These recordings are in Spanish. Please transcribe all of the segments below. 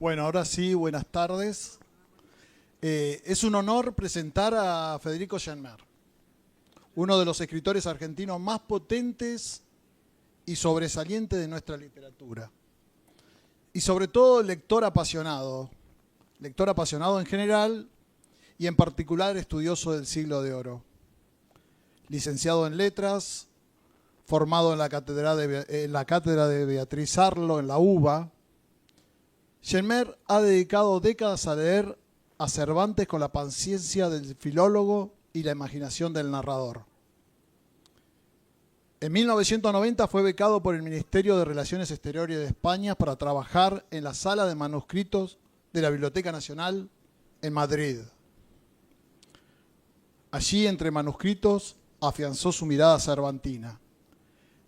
Bueno, ahora sí, buenas tardes. Es un honor presentar a Federico Genmer, uno de los escritores argentinos más potentes y sobresalientes de nuestra literatura. Y sobre todo lector apasionado en general y en particular estudioso del Siglo de Oro. Licenciado en Letras, formado en la cátedra de Beatriz Arlo, en la UBA, Genmer ha dedicado décadas a leer a Cervantes con la paciencia del filólogo y la imaginación del narrador. En 1990 fue becado por el Ministerio de Relaciones Exteriores de España para trabajar en la Sala de Manuscritos de la Biblioteca Nacional en Madrid. Allí, entre manuscritos, afianzó su mirada cervantina.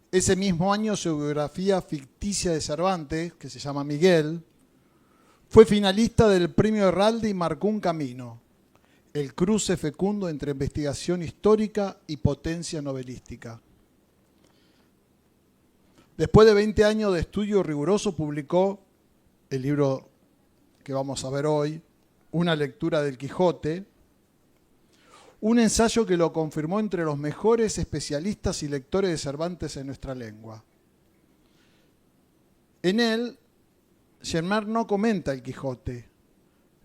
Ese mismo año, su biografía ficticia de Cervantes, que se llama Miguel, fue finalista del Premio Herralde y marcó un camino, el cruce fecundo entre investigación histórica y potencia novelística. Después de 20 años de estudio riguroso, publicó el libro que vamos a ver hoy, Una lectura del Quijote, un ensayo que lo confirmó entre los mejores especialistas y lectores de Cervantes en nuestra lengua. En él, Genmer no comenta el Quijote,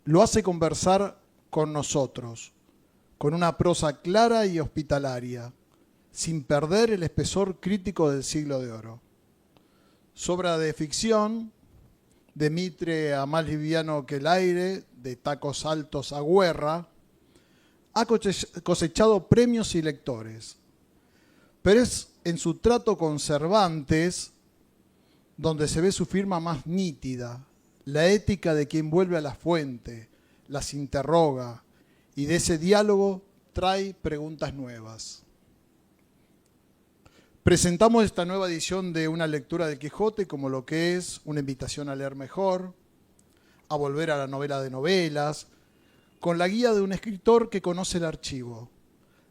lo hace conversar con nosotros, con una prosa clara y hospitalaria, sin perder el espesor crítico del Siglo de Oro. Su obra de ficción, de mitre a más liviano que el aire, de tacos altos a guerra, ha cosechado premios y lectores. Pero es en su trato con Cervantes donde se ve su firma más nítida, la ética de quien vuelve a la fuente, las interroga y de ese diálogo trae preguntas nuevas. Presentamos esta nueva edición de Una lectura del Quijote como lo que es una invitación a leer mejor, a volver a la novela de novelas, con la guía de un escritor que conoce el archivo,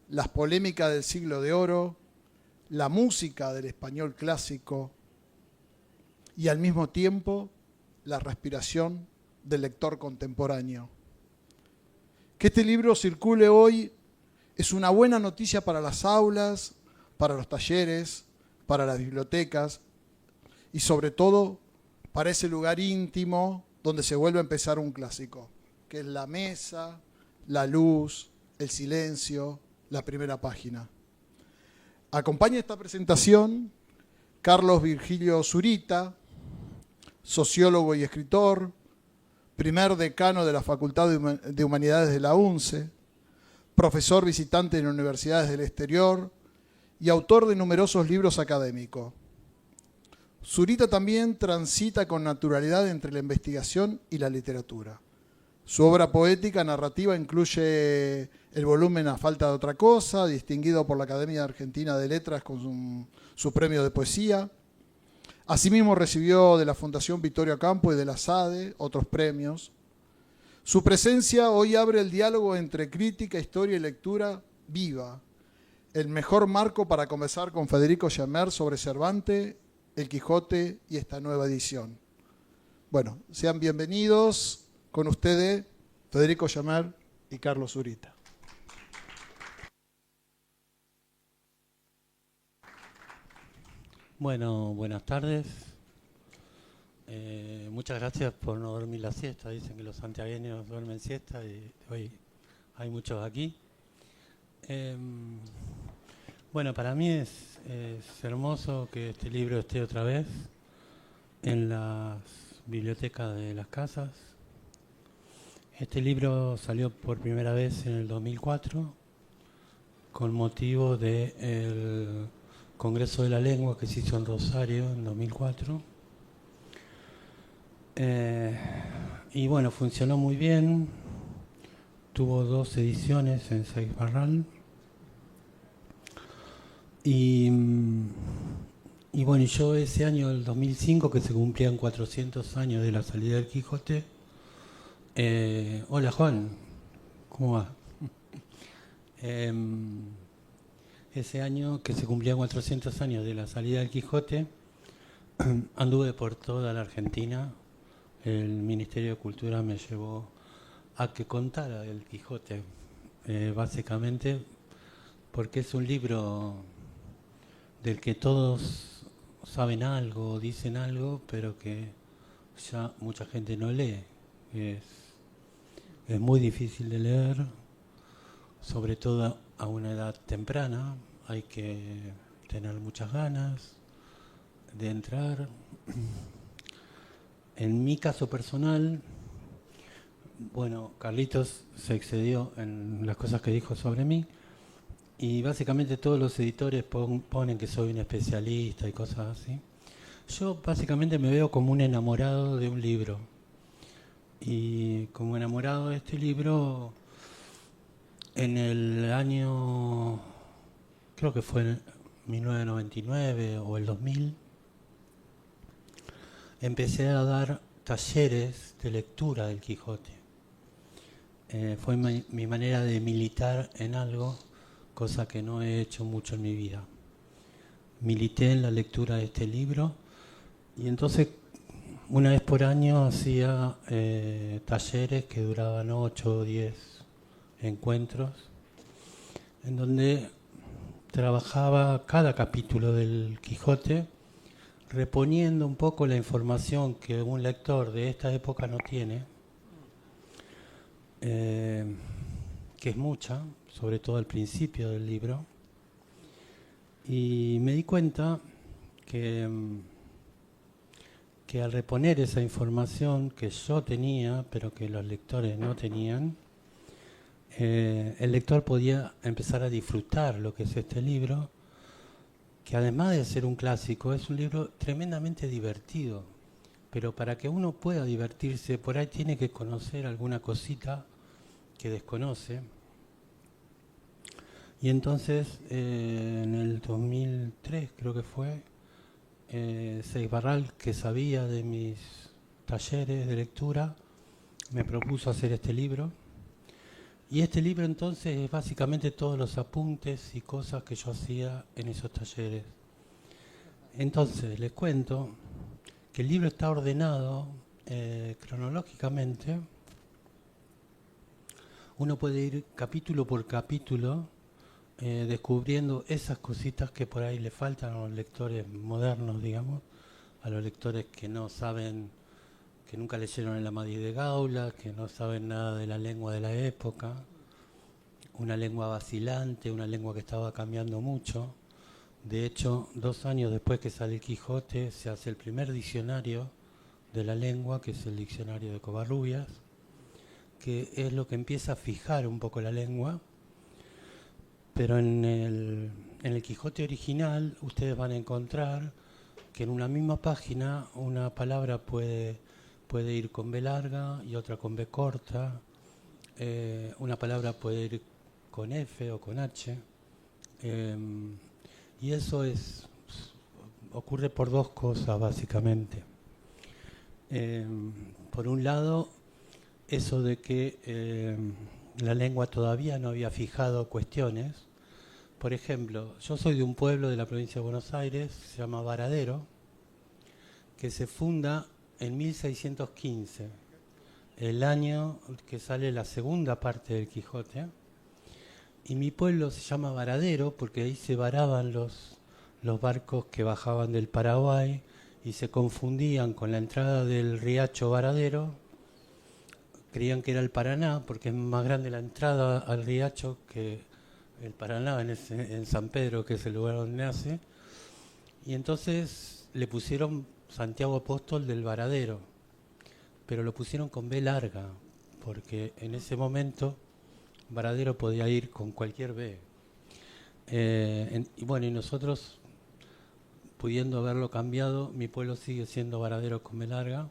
las polémicas del Siglo de Oro, la música del español clásico y al mismo tiempo la respiración del lector contemporáneo. Que este libro circule hoy es una buena noticia para las aulas, para los talleres, para las bibliotecas y sobre todo para ese lugar íntimo donde se vuelve a empezar un clásico, que es la mesa, la luz, el silencio, la primera página. Acompaña esta presentación Carlos Virgilio Zurita, sociólogo y escritor, primer decano de la Facultad de Humanidades de la UNCE, profesor visitante en universidades del exterior y autor de numerosos libros académicos. Zurita también transita con naturalidad entre la investigación y la literatura. Su obra poética narrativa incluye el volumen A falta de otra cosa, distinguido por la Academia Argentina de Letras con su premio de poesía. Asimismo recibió de la Fundación Vittorio Campo y de la SADE otros premios. Su presencia hoy abre el diálogo entre crítica, historia y lectura viva, el mejor marco para conversar con Federico Genmer sobre Cervantes, el Quijote y esta nueva edición. Bueno, sean bienvenidos con ustedes Federico Genmer y Carlos Zurita. Bueno, buenas tardes. Muchas gracias por no dormir la siesta. Dicen que los santiagueños duermen siesta y hoy hay muchos aquí. Bueno, para mí es hermoso que este libro esté otra vez en las bibliotecas de las casas. Este libro salió por primera vez en el 2004 con motivo del Congreso de la Lengua que se hizo en Rosario en 2004. Y bueno, funcionó muy bien. Tuvo 2 ediciones en Seix Barral. Y bueno, yo ese año, el 2005, que se cumplían 400 años de la salida del Quijote. Hola Juan, ¿cómo va? Ese año que se cumplían 400 años de la salida del Quijote, anduve por toda la Argentina el Ministerio de Cultura me llevó a que contara el Quijote, básicamente porque es un libro del que todos saben algo, dicen algo, pero que ya mucha gente no lee. Es muy difícil de leer, sobre todo a una edad temprana. Hay que tener muchas ganas de entrar. En mi caso personal, bueno, Carlitos se excedió en las cosas que dijo sobre mí y básicamente todos los editores ponen que soy un especialista y cosas así. Yo básicamente me veo como un enamorado de un libro y como enamorado de este libro en el año, creo que fue en 1999 o el 2000, empecé a dar talleres de lectura del Quijote. Fue mi manera de militar en algo, cosa que no he hecho mucho en mi vida. Milité en la lectura de este libro y entonces una vez por año hacía talleres que duraban 8 o 10 encuentros, en donde trabajaba cada capítulo del Quijote, reponiendo un poco la información que un lector de esta época no tiene, que es mucha, sobre todo al principio del libro, y me di cuenta que al reponer esa información que yo tenía, pero que los lectores no tenían, el lector podía empezar a disfrutar lo que es este libro, que además de ser un clásico, es un libro tremendamente divertido. Pero para que uno pueda divertirse, por ahí tiene que conocer alguna cosita que desconoce. Y entonces, en el 2003 creo que fue, Seibarral, que sabía de mis talleres de lectura, me propuso hacer este libro. Y este libro entonces es básicamente todos los apuntes y cosas que yo hacía en esos talleres. Entonces, les cuento que el libro está ordenado cronológicamente. Uno puede ir capítulo por capítulo descubriendo esas cositas que por ahí le faltan a los lectores modernos, digamos, a los lectores que no saben, que nunca leyeron el Amadís de Gaula, que no saben nada de la lengua de la época, una lengua vacilante, una lengua que estaba cambiando mucho. De hecho, 2 años después que sale el Quijote, se hace el primer diccionario de la lengua, que es el diccionario de Covarrubias, que es lo que empieza a fijar un poco la lengua. Pero en el Quijote original ustedes van a encontrar que en una misma página una palabra puede ir con B larga y otra con B corta, una palabra puede ir con F o con H, y eso ocurre por 2 cosas básicamente. Por un lado, eso de que la lengua todavía no había fijado cuestiones. Por ejemplo, yo soy de un pueblo de la provincia de Buenos Aires, se llama Varadero, que se funda en 1615, el año que sale la segunda parte del Quijote. Y mi pueblo se llama Varadero porque ahí se varaban los barcos que bajaban del Paraguay y se confundían con la entrada del riacho Varadero. Creían que era el Paraná porque es más grande la entrada al riacho que el Paraná en San Pedro, que es el lugar donde nace. Y entonces le pusieron Santiago Apóstol del Varadero, pero lo pusieron con B larga porque en ese momento Varadero podía ir con cualquier B. Y bueno, y nosotros, pudiendo haberlo cambiado, mi pueblo sigue siendo Varadero con B larga,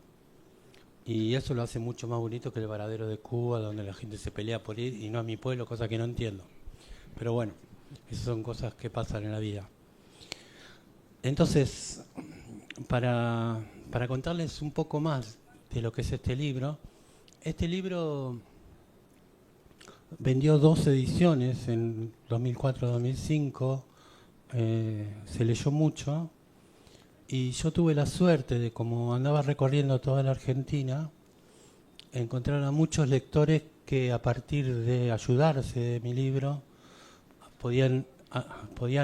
y eso lo hace mucho más bonito que el Varadero de Cuba, donde la gente se pelea por ir, y no a mi pueblo, cosa que no entiendo. Pero bueno, esas son cosas que pasan en la vida. Entonces, para contarles un poco más de lo que es este libro vendió 2 ediciones en 2004-2005, se leyó mucho, Y yo tuve la suerte de, como andaba recorriendo toda la Argentina, encontrar a muchos lectores que a partir de ayudarse de mi libro podían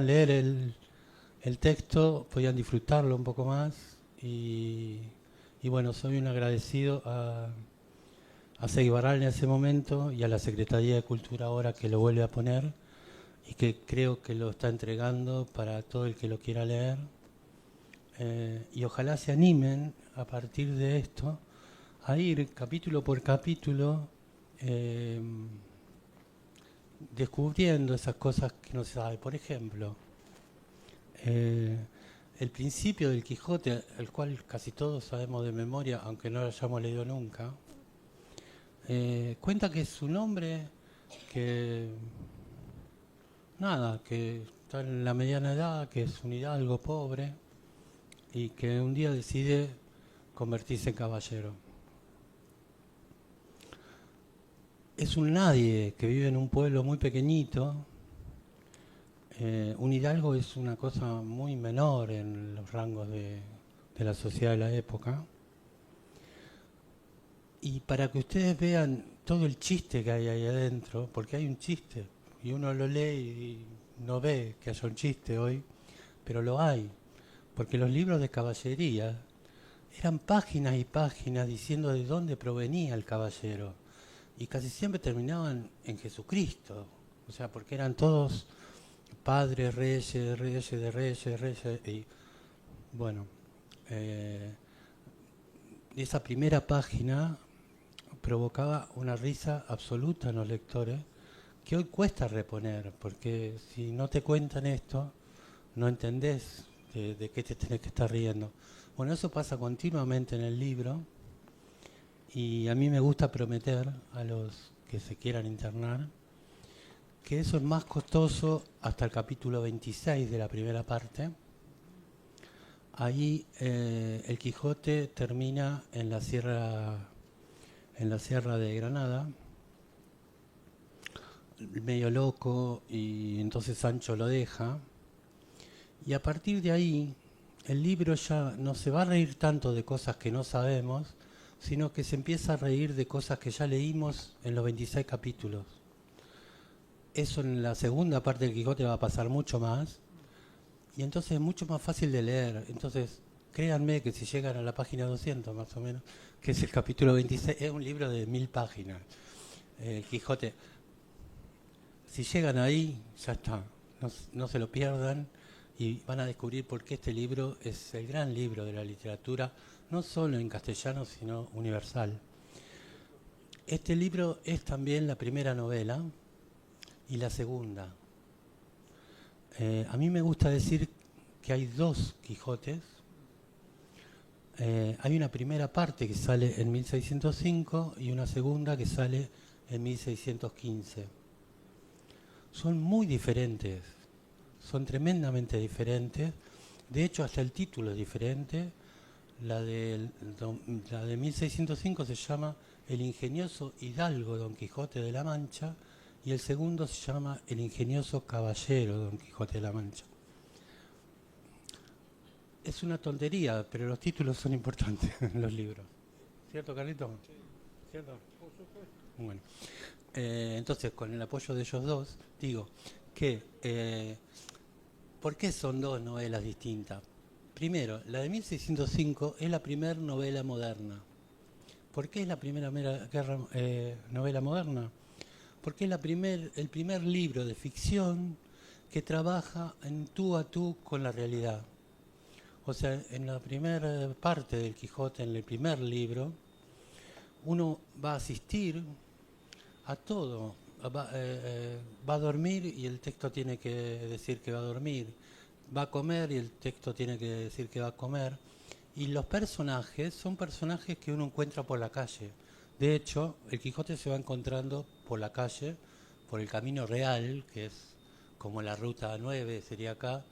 leer el texto, podían disfrutarlo un poco más y bueno, soy un agradecido a Seibaral en ese momento y a la Secretaría de Cultura ahora que lo vuelve a poner y que creo que lo está entregando para todo el que lo quiera leer. Y ojalá se animen a partir de esto a ir capítulo por capítulo descubriendo esas cosas que no se sabe. Por ejemplo, el principio del Quijote, el cual casi todos sabemos de memoria, aunque no lo hayamos leído nunca, cuenta que es un hombre que está en la mediana edad, que es un hidalgo pobre y que un día decide convertirse en caballero. Es un nadie que vive en un pueblo muy pequeñito. Un hidalgo es una cosa muy menor en los rangos de la sociedad de la época. Y para que ustedes vean todo el chiste que hay ahí adentro, porque hay un chiste, y uno lo lee y no ve que haya un chiste hoy, pero lo hay, porque los libros de caballería eran páginas y páginas diciendo de dónde provenía el caballero, y casi siempre terminaban en Jesucristo, o sea, porque eran todos padres, reyes, y bueno, esa primera página provocaba una risa absoluta en los lectores, que hoy cuesta reponer, porque si no te cuentan esto, no entendés de qué te tenés que estar riendo. Bueno, eso pasa continuamente en el libro, y a mí me gusta prometer a los que se quieran internar que eso es más costoso hasta el capítulo 26 de la primera parte. Ahí el Quijote termina en la sierra de Granada, medio loco, y entonces Sancho lo deja. Y a partir de ahí, el libro ya no se va a reír tanto de cosas que no sabemos, sino que se empieza a reír de cosas que ya leímos en los 26 capítulos. Eso en la segunda parte del Quijote va a pasar mucho más, y entonces es mucho más fácil de leer. Entonces, créanme que si llegan a la página 200 más o menos, que es el capítulo 26, es un libro de 1000 páginas, el Quijote. Si llegan ahí, ya está, no se lo pierdan y van a descubrir por qué este libro es el gran libro de la literatura, no solo en castellano, sino universal. Este libro es también la primera novela y la segunda. A mí me gusta decir que hay dos Quijotes. Hay una primera parte que sale en 1605 y una segunda que sale en 1615. Son muy diferentes, son tremendamente diferentes. De hecho, hasta el título es diferente. La de 1605 se llama El ingenioso hidalgo Don Quijote de la Mancha, y el segundo se llama El ingenioso caballero Don Quijote de la Mancha. Es una tontería, pero los títulos son importantes en los libros. ¿Cierto, Carlito? Sí. ¿Cierto? Por supuesto. Bueno, entonces, con el apoyo de ellos dos, digo que ¿por qué son dos novelas distintas? Primero, la de 1605 es la primera novela moderna. ¿Por qué es la primera novela moderna? Porque es el primer libro de ficción que trabaja en tú a tú con la realidad. O sea, en la primera parte del Quijote, en el primer libro, uno va a asistir a todo. Va a dormir y el texto tiene que decir que va a dormir. Va a comer y el texto tiene que decir que va a comer. Y los personajes son personajes que uno encuentra por la calle. De hecho, el Quijote se va encontrando por la calle, por el camino real, que es como la ruta 9 sería acá,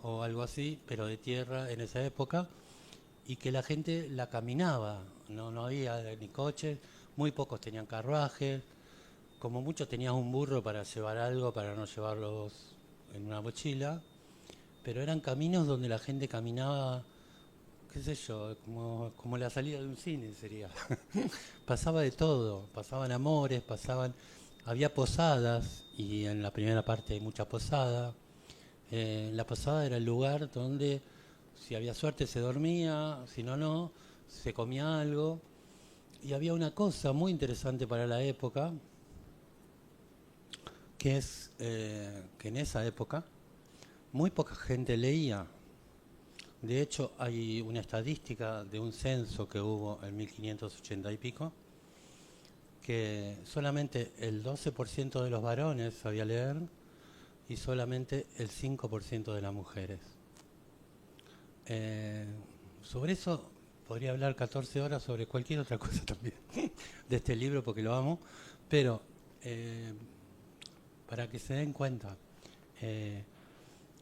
o algo así, pero de tierra en esa época, y que la gente la caminaba, no había ni coches, muy pocos tenían carruajes, como muchos tenían un burro para llevar algo, para no llevarlos en una mochila, pero eran caminos donde la gente caminaba qué sé yo, como la salida de un cine sería. Pasaba de todo, pasaban amores, había posadas, y en la primera parte hay mucha posada. La posada era el lugar donde, si había suerte, se dormía, si no, no, se comía algo. Y había una cosa muy interesante para la época, que es que en esa época muy poca gente leía. De hecho, hay una estadística de un censo que hubo en 1580 y pico, que solamente el 12% de los varones sabía leer y solamente el 5% de las mujeres. Sobre eso podría hablar 14 horas, sobre cualquier otra cosa también, de este libro, porque lo amo, pero para que se den cuenta,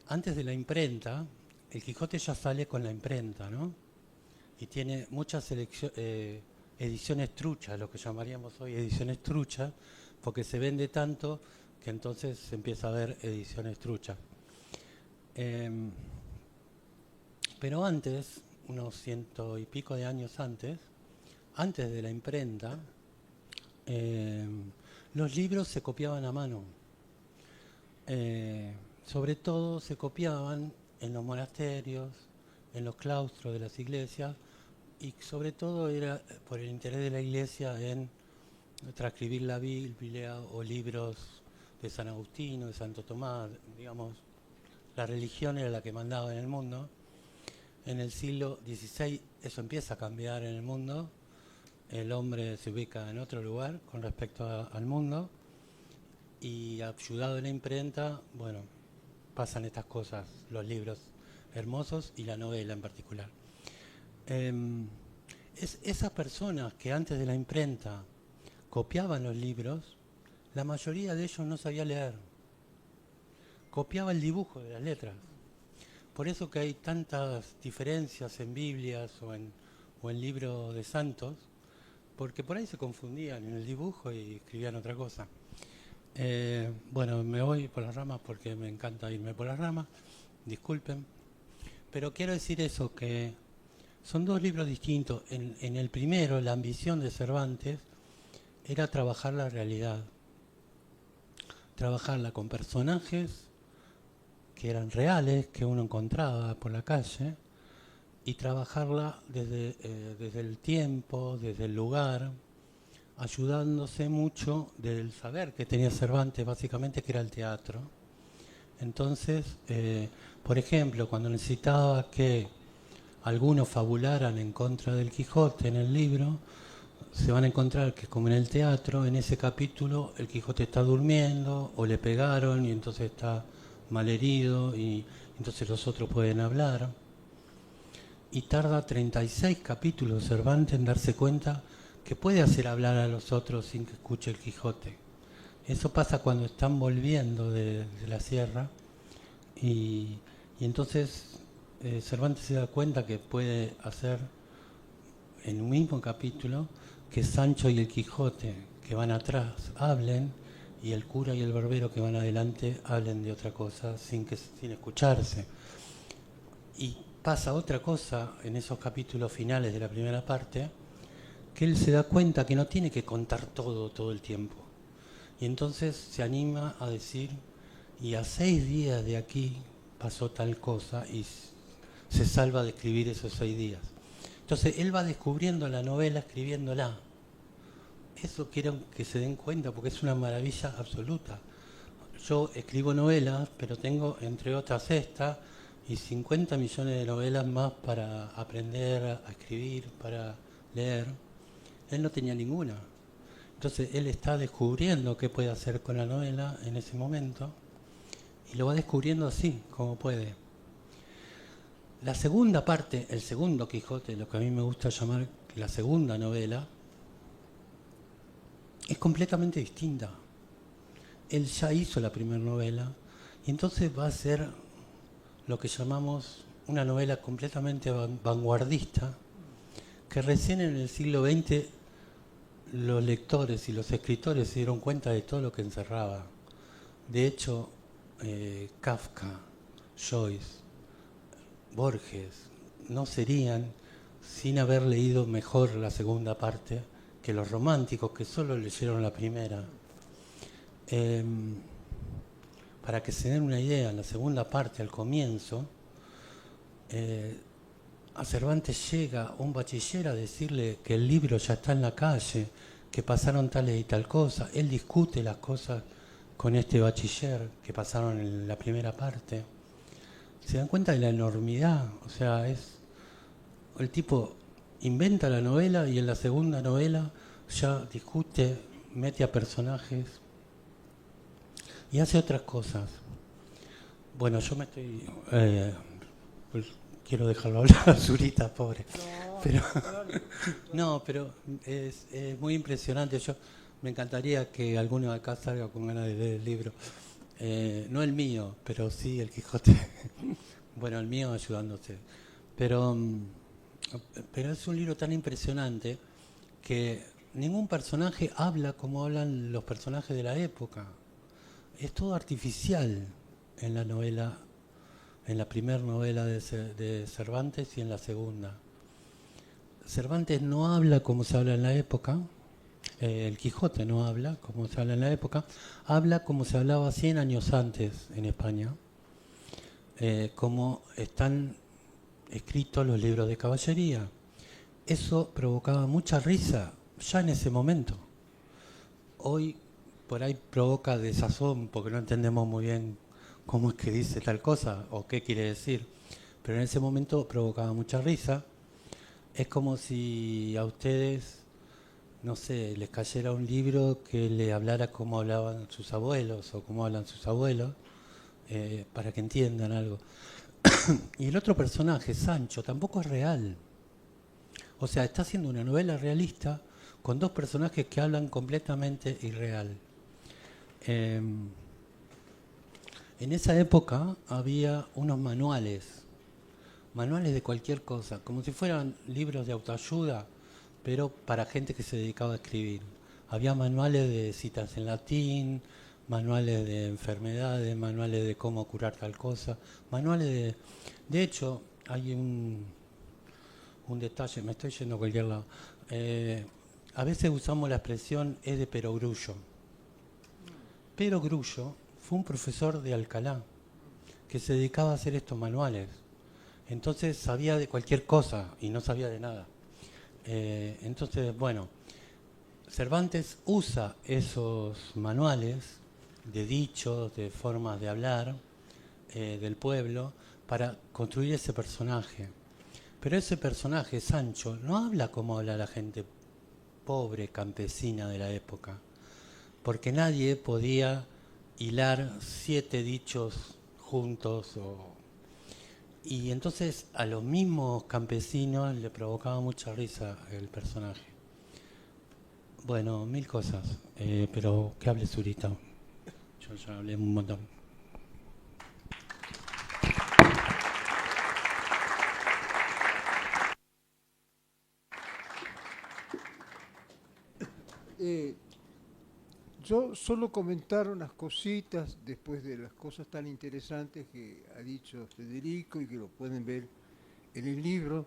antes de la imprenta, el Quijote ya sale con la imprenta, ¿no? Y tiene muchas ediciones truchas, lo que llamaríamos hoy ediciones truchas, porque se vende tanto que entonces se empieza a ver ediciones truchas. Pero antes, unos 100 y pico de años antes de la imprenta, los libros se copiaban a mano. Sobre todo se copiaban en los monasterios, en los claustros de las iglesias, y sobre todo era por el interés de la iglesia en transcribir la Biblia o libros de San Agustino, de Santo Tomás, digamos, la religión era la que mandaba en el mundo. En el siglo XVI eso empieza a cambiar en el mundo, el hombre se ubica en otro lugar con respecto al mundo, y ayudado de la imprenta, bueno, pasan estas cosas, los libros hermosos y la novela en particular. Esas personas que antes de la imprenta copiaban los libros, la mayoría de ellos no sabía leer, copiaba el dibujo de las letras. Por eso que hay tantas diferencias en Biblias o en libros de santos, porque por ahí se confundían en el dibujo y escribían otra cosa. Bueno, me voy por las ramas porque me encanta irme por las ramas, disculpen, pero quiero decir eso, que son dos libros distintos. En el primero, la ambición de Cervantes era trabajar la realidad, trabajarla con personajes que eran reales, que uno encontraba por la calle, y trabajarla desde el tiempo, desde el lugar, ayudándose mucho del saber que tenía Cervantes, básicamente, que era el teatro. Entonces, por ejemplo, cuando necesitaba que algunos fabularan en contra del Quijote en el libro, se van a encontrar que, como en el teatro, en ese capítulo el Quijote está durmiendo o le pegaron y entonces está malherido y entonces los otros pueden hablar. Y tarda 36 capítulos Cervantes en darse cuenta que puede hacer hablar a los otros sin que escuche el Quijote. Eso pasa cuando están volviendo de la sierra y entonces Cervantes se da cuenta que puede hacer en un mismo capítulo que Sancho y el Quijote que van atrás hablen y el cura y el barbero que van adelante hablen de otra cosa sin escucharse. Y pasa otra cosa en esos capítulos finales de la primera parte, que él se da cuenta que no tiene que contar todo el tiempo. Y entonces se anima a decir, y a 6 días de aquí pasó tal cosa, y se salva de escribir esos 6 días. Entonces él va descubriendo la novela escribiéndola. Eso quiero que se den cuenta porque es una maravilla absoluta. Yo escribo novelas, pero tengo, entre otras, esta y 50 millones de novelas más para aprender a escribir, para leer. Él no tenía ninguna. Entonces él está descubriendo qué puede hacer con la novela en ese momento y lo va descubriendo así, como puede. La segunda parte, el segundo Quijote, lo que a mí me gusta llamar la segunda novela, es completamente distinta. Él ya hizo la primera novela y entonces va a ser lo que llamamos una novela completamente vanguardista, que recién en el siglo XX los lectores y los escritores se dieron cuenta de todo lo que encerraba. De hecho, Kafka, Joyce, Borges no serían sin haber leído mejor la segunda parte que los románticos, que solo leyeron la primera. Para que se den una idea, en la segunda parte, al comienzo, a Cervantes llega un bachiller a decirle que el libro ya está en la calle, que pasaron tales y tal cosa. Él discute las cosas con este bachiller que pasaron en la primera parte. ¿Se dan cuenta de la enormidad? O sea, el tipo inventa la novela y en la segunda novela ya discute, mete a personajes y hace otras cosas. Bueno, yo me estoy... pues, quiero dejarlo hablar a Zurita, pobre. Pero, no, pero es muy impresionante. Yo me encantaría que alguno de acá salga con ganas de leer el libro. No el mío, pero sí el Quijote. Bueno, el mío ayudándose. Pero es un libro tan impresionante que ningún personaje habla como hablan los personajes de la época. Es todo artificial en la novela, en la primera novela de Cervantes y en la segunda. Cervantes no habla como se habla en la época, el Quijote no habla como se habla en la época, habla como se hablaba 100 años antes en España, como están escritos los libros de caballería. Eso provocaba mucha risa ya en ese momento. Hoy por ahí provoca desazón porque no entendemos muy bien cómo es que dice tal cosa o qué quiere decir, pero en ese momento provocaba mucha risa. Es como si a ustedes, no sé, les cayera un libro que le hablara como hablaban sus abuelos o cómo hablan sus abuelos, para que entiendan algo. Y el otro personaje, Sancho, tampoco es real. O sea, está haciendo una novela realista con dos personajes que hablan completamente irreal. En esa época había unos manuales de cualquier cosa, como si fueran libros de autoayuda, pero para gente que se dedicaba a escribir. Había manuales de citas en latín, manuales de enfermedades, manuales de cómo curar tal cosa, manuales de... De hecho, hay un detalle, me estoy yendo a cualquier lado. A veces usamos la expresión es de perogrullo. Perogrullo fue un profesor de Alcalá que se dedicaba a hacer estos manuales. Entonces sabía de cualquier cosa y no sabía de nada. Entonces, bueno, Cervantes usa esos manuales de dichos, de formas de hablar del pueblo para construir ese personaje. Pero ese personaje, Sancho, no habla como habla la gente pobre, campesina de la época, porque nadie podía hilar 7 dichos juntos y entonces a los mismos campesinos le provocaba mucha risa el personaje. Bueno, 1000 cosas, pero que hable Zurita. Yo ya hablé un montón. Yo solo comentar unas cositas después de las cosas tan interesantes que ha dicho Federico y que lo pueden ver en el libro.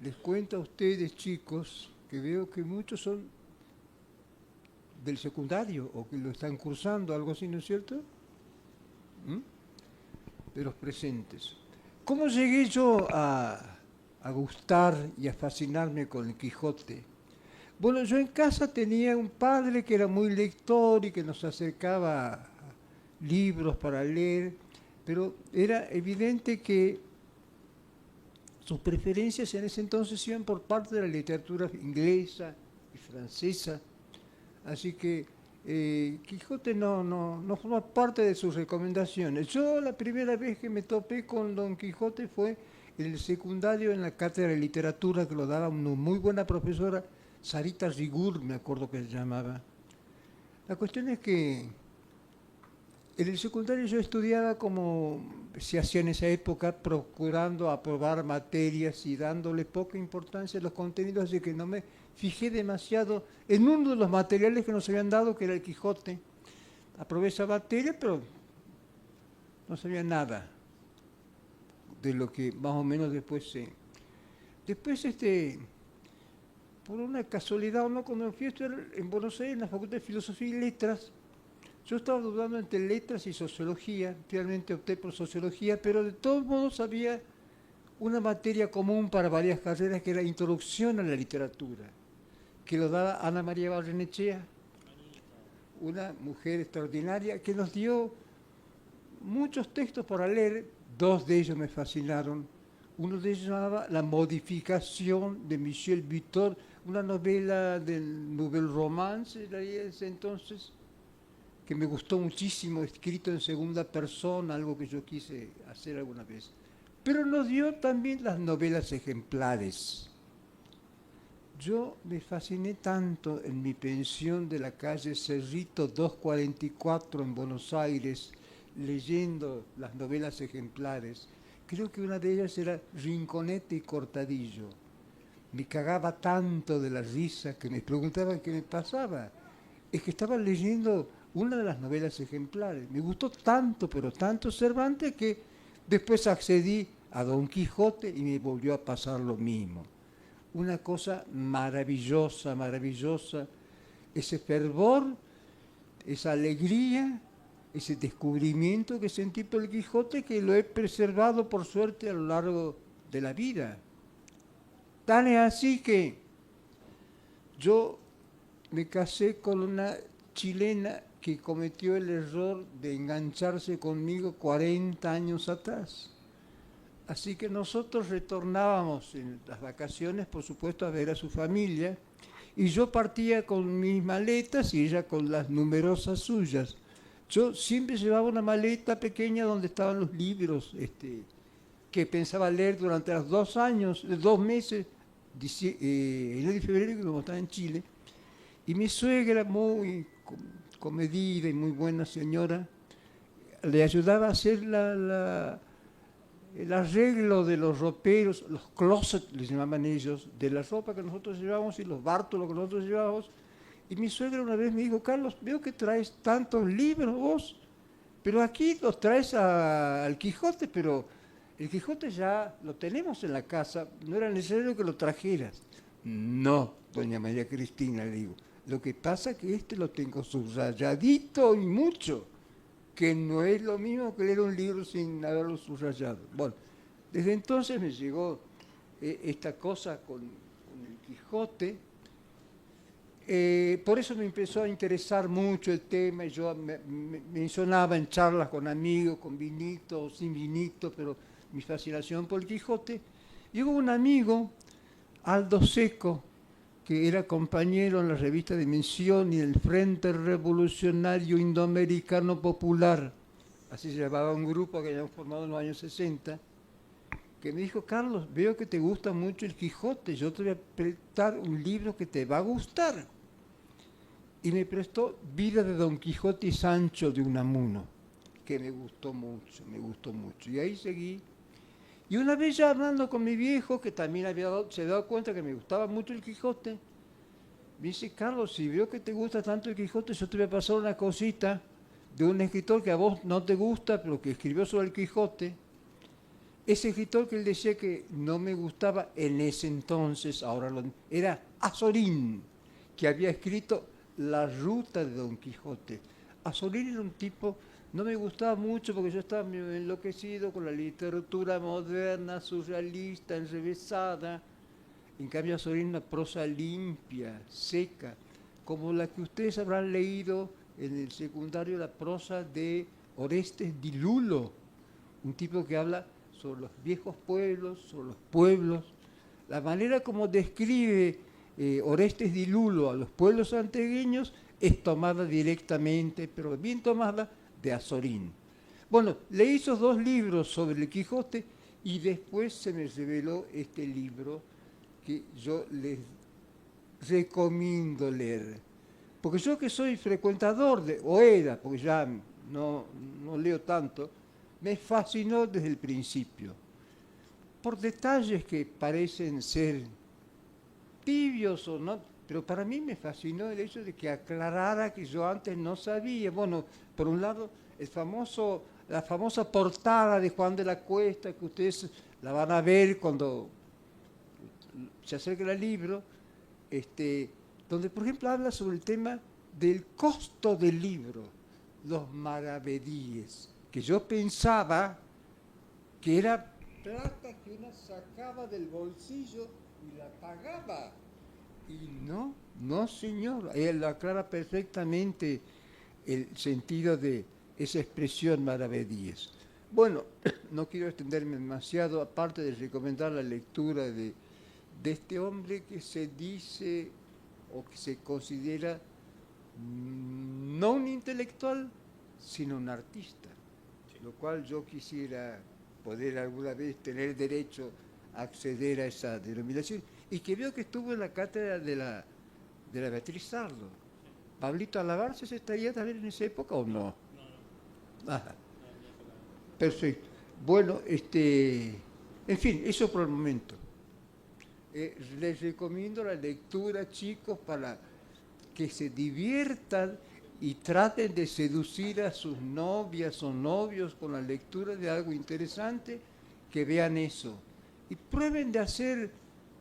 Les cuento a ustedes, chicos, que veo que muchos son del secundario o que lo están cursando, algo así, ¿no es cierto? De los presentes. ¿Cómo llegué yo a gustar y a fascinarme con el Quijote? Bueno, yo en casa tenía un padre que era muy lector y que nos acercaba libros para leer, pero era evidente que sus preferencias en ese entonces iban por parte de la literatura inglesa y francesa, así que Quijote no forma parte de sus recomendaciones. Yo la primera vez que me topé con Don Quijote fue en el secundario en la cátedra de literatura que lo daba una muy buena profesora, Sarita Rigur, me acuerdo que se llamaba. La cuestión es que en el secundario yo estudiaba como se hacía en esa época, procurando aprobar materias y dándole poca importancia a los contenidos, así que no me fijé demasiado en uno de los materiales que nos habían dado, que era el Quijote. Aprobé esa materia, pero no sabía nada de lo que más o menos después Después, por una casualidad o no, cuando fui a estudiar en Buenos Aires, en la Facultad de Filosofía y Letras, yo estaba dudando entre letras y sociología, finalmente opté por sociología, pero de todos modos había una materia común para varias carreras que era introducción a la literatura, que lo daba Ana María Barrenechea, una mujer extraordinaria que nos dio muchos textos para leer. Dos de ellos me fascinaron. Uno de ellos se llamaba La modificación de Michel Butor, una novela del Nouvelle Romance, de ese entonces, que me gustó muchísimo, escrito en segunda persona, algo que yo quise hacer alguna vez. Pero nos dio también las novelas ejemplares. Yo me fasciné tanto en mi pensión de la calle Cerrito 244 en Buenos Aires, leyendo las novelas ejemplares. Creo que una de ellas era Rinconete y Cortadillo. Me cagaba tanto de la risa que me preguntaban qué me pasaba. Es que estaba leyendo una de las novelas ejemplares. Me gustó tanto, pero tanto Cervantes, que después accedí a Don Quijote y me volvió a pasar lo mismo. Una cosa maravillosa, maravillosa. Ese fervor, esa alegría, ese descubrimiento que sentí por el Quijote, que lo he preservado por suerte a lo largo de la vida. Tan es así que yo me casé con una chilena que cometió el error de engancharse conmigo 40 años atrás. Así que nosotros retornábamos en las vacaciones, por supuesto, a ver a su familia, y yo partía con mis maletas y ella con las numerosas suyas. Yo siempre llevaba una maleta pequeña donde estaban los libros que pensaba leer durante los 2 meses, enero y febrero, como estaba en Chile. Y mi suegra, muy comedida y muy buena señora, le ayudaba a hacer el arreglo de los roperos, los closets, les llamaban ellos, de la ropa que nosotros llevábamos y los bártulos que nosotros llevábamos. Y mi suegra una vez me dijo: Carlos, veo que traes tantos libros vos, pero aquí los traes al Quijote, pero el Quijote ya lo tenemos en la casa, no era necesario que lo trajeras. No, doña María Cristina, le digo, lo que pasa es que lo tengo subrayadito y mucho, que no es lo mismo que leer un libro sin haberlo subrayado. Bueno, desde entonces me llegó esta cosa con el Quijote. Por eso me empezó a interesar mucho el tema, y yo me mencionaba en charlas con amigos, con vinito o sin vinito, pero mi fascinación por el Quijote. Y hubo un amigo, Aldo Seco, que era compañero en la revista Dimensión y el Frente Revolucionario Indoamericano Popular, así se llamaba un grupo que habíamos formado en los años 60, que me dijo: Carlos, veo que te gusta mucho el Quijote, yo te voy a prestar un libro que te va a gustar. Y me prestó Vida de Don Quijote y Sancho de Unamuno, que me gustó mucho. Y ahí seguí. Y una vez ya hablando con mi viejo, que también se había dado cuenta que me gustaba mucho el Quijote, me dice: Carlos, si veo que te gusta tanto el Quijote, yo te voy a pasar una cosita de un escritor que a vos no te gusta, pero que escribió sobre el Quijote. Ese escritor que él decía que no me gustaba en ese entonces, era Azorín, que había escrito La Ruta de Don Quijote. Azorín era un tipo, no me gustaba mucho porque yo estaba medio enloquecido con la literatura moderna, surrealista, enrevesada. En cambio, Azorín una prosa limpia, seca, como la que ustedes habrán leído en el secundario, la prosa de Orestes Di Lulo, un tipo que habla sobre los viejos pueblos, sobre los pueblos. La manera como describe Orestes Di Lulo a los pueblos santiagueños es tomada directamente, pero bien tomada, de Azorín. Bueno, leí esos 2 libros sobre el Quijote y después se me reveló este libro que yo les recomiendo leer. Porque yo, que soy frecuentador, o era, porque ya no leo tanto, me fascinó desde el principio, por detalles que parecen ser tibios o no, pero para mí me fascinó el hecho de que aclarara que yo antes no sabía. Bueno, por un lado, la famosa portada de Juan de la Cuesta, que ustedes la van a ver cuando se acerca al libro, donde por ejemplo habla sobre el tema del costo del libro, los maravedíes, que yo pensaba que era plata que uno sacaba del bolsillo y la pagaba. Y no, no señor, él aclara perfectamente el sentido de esa expresión maravedíes. Bueno, no quiero extenderme demasiado, aparte de recomendar la lectura de este hombre que se dice o que se considera no un intelectual, sino un artista, lo cual yo quisiera poder alguna vez tener derecho a acceder a esa denominación, y que veo que estuvo en la cátedra de la Beatriz Sardo. ¿Pablito Alabarces estaría también en esa época o no? Ajá. Perfecto. Bueno, en fin, eso por el momento. Les recomiendo la lectura, chicos, para que se diviertan y traten de seducir a sus novias o novios con la lectura de algo interesante, que vean eso. Y prueben de hacer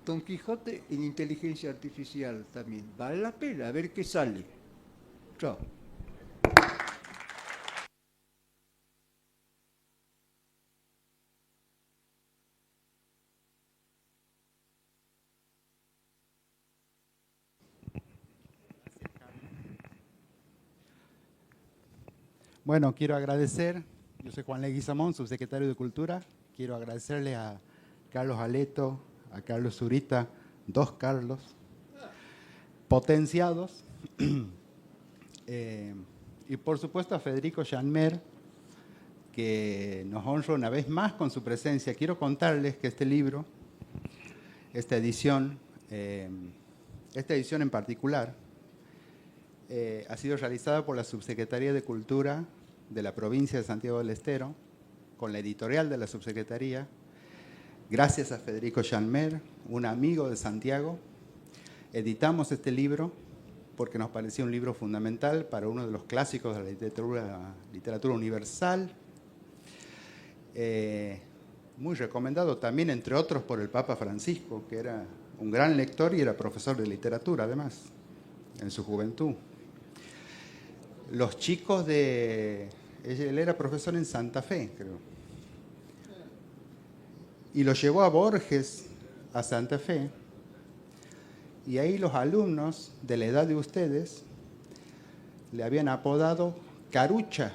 Don Quijote en inteligencia artificial también. Vale la pena, a ver qué sale. Chao. Bueno, quiero agradecer, yo soy Juan Leguizamón, subsecretario de Cultura. Quiero agradecerle a Carlos Aleto, a Carlos Zurita, dos Carlos, potenciados, y por supuesto a Federico Janmer, que nos honra una vez más con su presencia. Quiero contarles que este libro, esta edición en particular, ha sido realizada por la Subsecretaría de Cultura de la provincia de Santiago del Estero, con la editorial de la Subsecretaría, gracias a Federico Janmer, un amigo de Santiago. Editamos este libro porque nos parecía un libro fundamental para uno de los clásicos de la literatura universal, muy recomendado también, entre otros, por el Papa Francisco, que era un gran lector y era profesor de literatura, además, en su juventud. Los chicos él era profesor en Santa Fe, creo. Y lo llevó a Borges, a Santa Fe. Y ahí los alumnos de la edad de ustedes le habían apodado Carucha.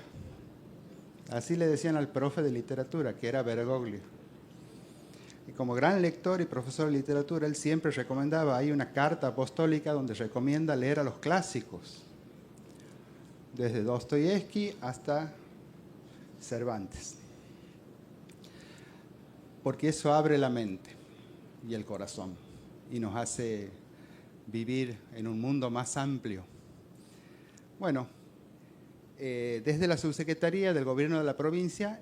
Así le decían al profe de literatura, que era Bergoglio. Y como gran lector y profesor de literatura, él siempre recomendaba, hay una carta apostólica donde recomienda leer a los clásicos, desde Dostoyevsky hasta Cervantes, porque eso abre la mente y el corazón y nos hace vivir en un mundo más amplio. Bueno, desde la Subsecretaría del Gobierno de la provincia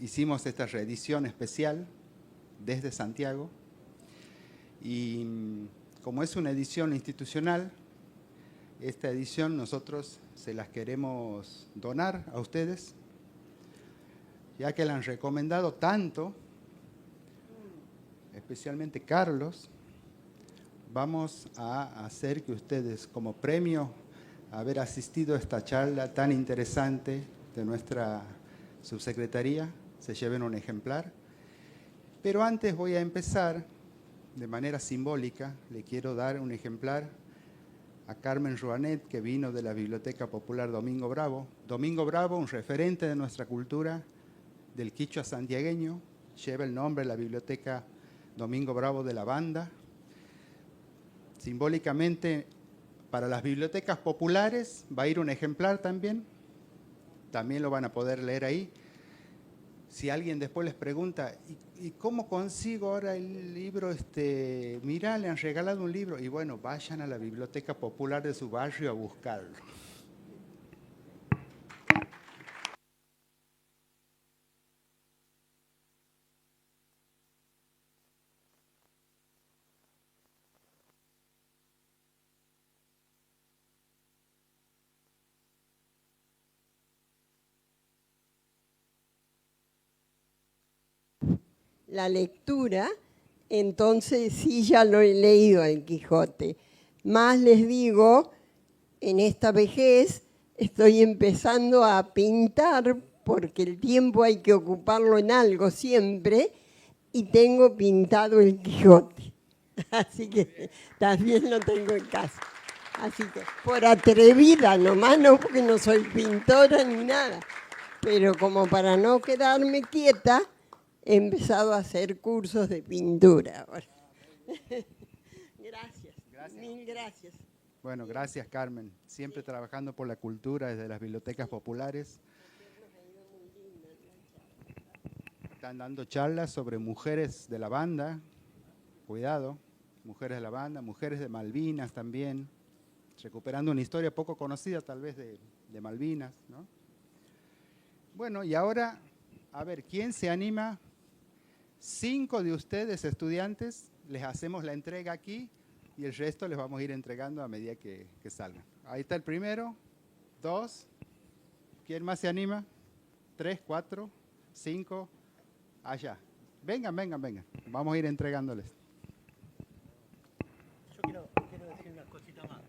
hicimos esta reedición especial desde Santiago, y como es una edición institucional, esta edición nosotros se las queremos donar a ustedes, ya que la han recomendado tanto, especialmente Carlos. Vamos a hacer que ustedes, como premio a haber asistido a esta charla tan interesante de nuestra subsecretaría, se lleven un ejemplar. Pero antes voy a empezar, de manera simbólica, le quiero dar un ejemplar a Carmen Rouanet, que vino de la Biblioteca Popular Domingo Bravo. Domingo Bravo, un referente de nuestra cultura, del quichua santiagueño, lleva el nombre de la Biblioteca Domingo Bravo de la Banda. Simbólicamente, para las bibliotecas populares va a ir un ejemplar también lo van a poder leer ahí. Si alguien después les pregunta, ¿y cómo consigo ahora el libro? Mirá, le han regalado un libro. Y bueno, vayan a la biblioteca popular de su barrio a buscarlo. La lectura entonces sí ya lo he leído el Quijote. Más les digo, en esta vejez estoy empezando a pintar, porque el tiempo hay que ocuparlo en algo siempre, y tengo pintado el Quijote. Así que también lo tengo en casa. Así que por atrevida nomás, no porque no soy pintora ni nada, pero como para no quedarme quieta, he empezado a hacer cursos de pintura ahora. Gracias, mil gracias. Bueno, gracias Carmen. Siempre trabajando por la cultura desde las bibliotecas populares. Están dando charlas sobre mujeres de la banda. Cuidado, mujeres de la banda, mujeres de Malvinas también. Recuperando una historia poco conocida tal vez de Malvinas, ¿no? Bueno, y ahora, a ver, ¿quién se anima? 5 de ustedes, estudiantes, les hacemos la entrega aquí y el resto les vamos a ir entregando a medida que salgan. Ahí está el primero, 2, ¿quién más se anima? 3, 4, 5, allá. Vengan, vengan, vengan, vamos a ir entregándoles. Yo quiero decir una cosita más.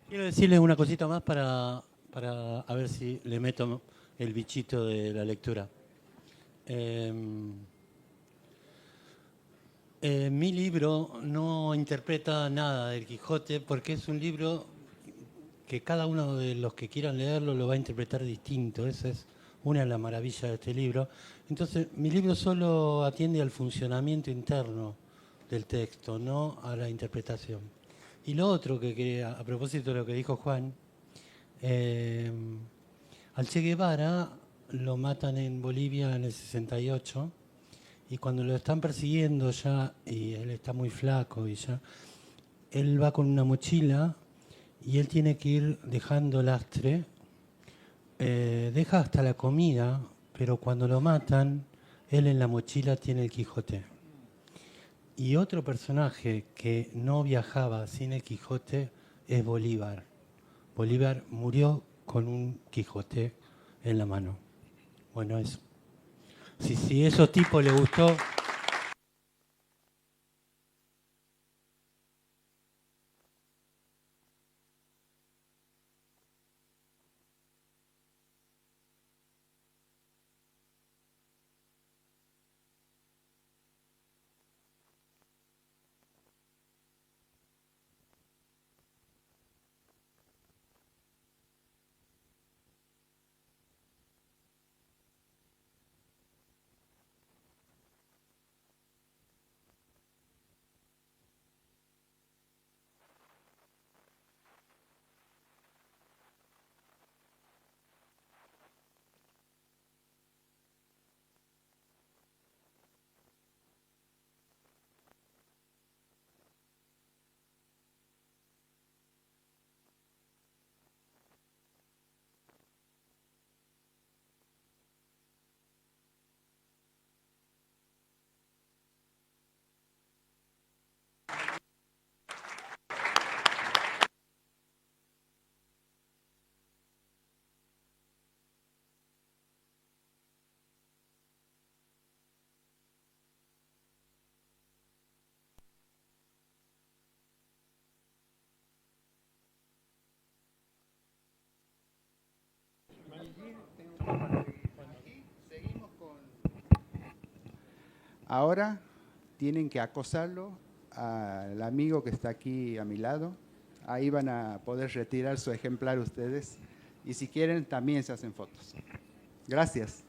Quiero decirles una cosita más para a ver si le meto el bichito de la lectura. Mi libro no interpreta nada del Quijote porque es un libro que cada uno de los que quieran leerlo lo va a interpretar distinto. Esa es una de las maravillas de este libro. Entonces, mi libro solo atiende al funcionamiento interno del texto, no a la interpretación. Y lo otro que quería, a propósito de lo que dijo Juan, al Che Guevara lo matan en Bolivia en el 68 y cuando lo están persiguiendo ya, y él está muy flaco y ya, él va con una mochila y él tiene que ir dejando lastre, deja hasta la comida, pero cuando lo matan, él en la mochila tiene el Quijote. Y otro personaje que no viajaba sin el Quijote es Bolívar. Bolívar murió con un Quijote en la mano. Bueno, eso. Si a esos tipos les gustó... Ahora tienen que acosarlo al amigo que está aquí a mi lado. Ahí van a poder retirar su ejemplar ustedes. Y si quieren, también se hacen fotos. Gracias.